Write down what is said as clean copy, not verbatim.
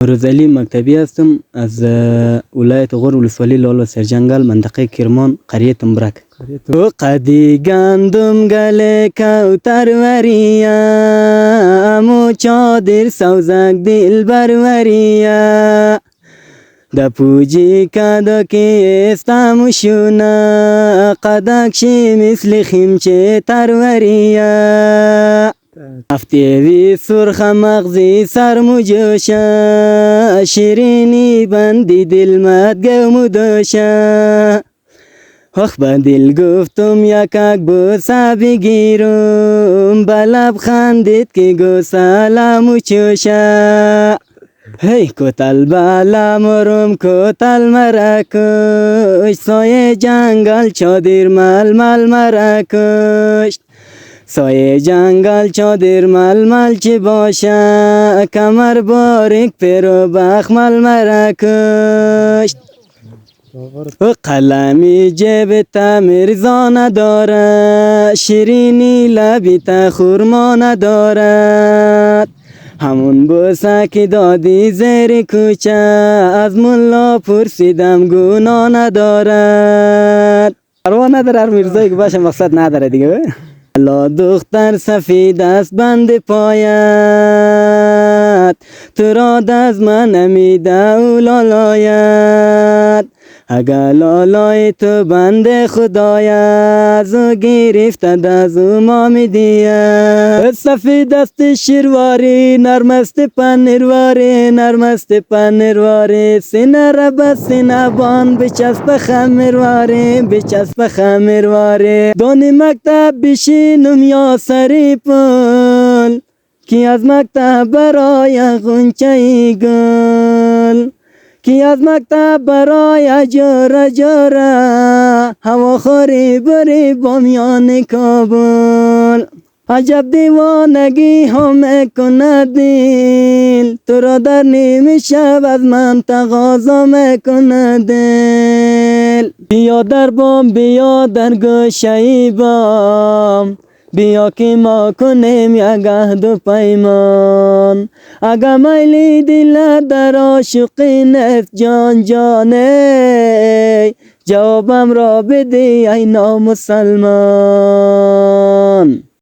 روزعلی مکتبی هستم از ولایت غور ولسوالی لال و سرجنگل منطقه کرمان قریه تنبرک. تو قدی گندم گله کوتر وریا امو چادر سوزک دل بروریا دا پوجی کدا که استموشونا قدکشی مثل خیمچه تروریا افتیوی سرخ مغزی سرمجوشا شیرینی بندی دل مدگو مدوشا اخ با دل گفتم یکک بوسه بگیرم بلب خندید که گو سلامو چوشا هی کتل بالا مرم کتل مرکش سایه جنگل چادر مل مرکش سایه جنگل چادر مل چی باشه کمر باریک پیرو بخمل مرکش و قلمی جیب تا مرزا نداره شیرینی لبی تا خورما ندارد همون بوسه که دادی زیر کوچه از ملا پرسیدم گناه ندارد پروا نداره هر مرزایی که باشه مقصد نداره دیگه لا دختر سفید است بند پایت تو را دست من نمیده او لالایت اگر لالای تو بند خدایت زو گرفته دزو ما میدیه سفید است شیرواری نرمست پنیرواری نرمست پنیرواری سینه را به سینه بان بچسب خمیرواری بچسب خمیرواری دونی مکتب بشینم یا سری پل کی از مکتب برای غنچه گل کی از مکتب برای جوره هوا خوری بری بامیان کابل عجب دیوانگی هم کنه دل تو را در نیمه شب از من تقاضا میکنه دل بیا در بام بیا در گوشه بام بیا که ما کنیم یک عهد و پیمان اگه میلی دل در عاشقی نفت جان جانه جوابم را بده ای نامسلمان.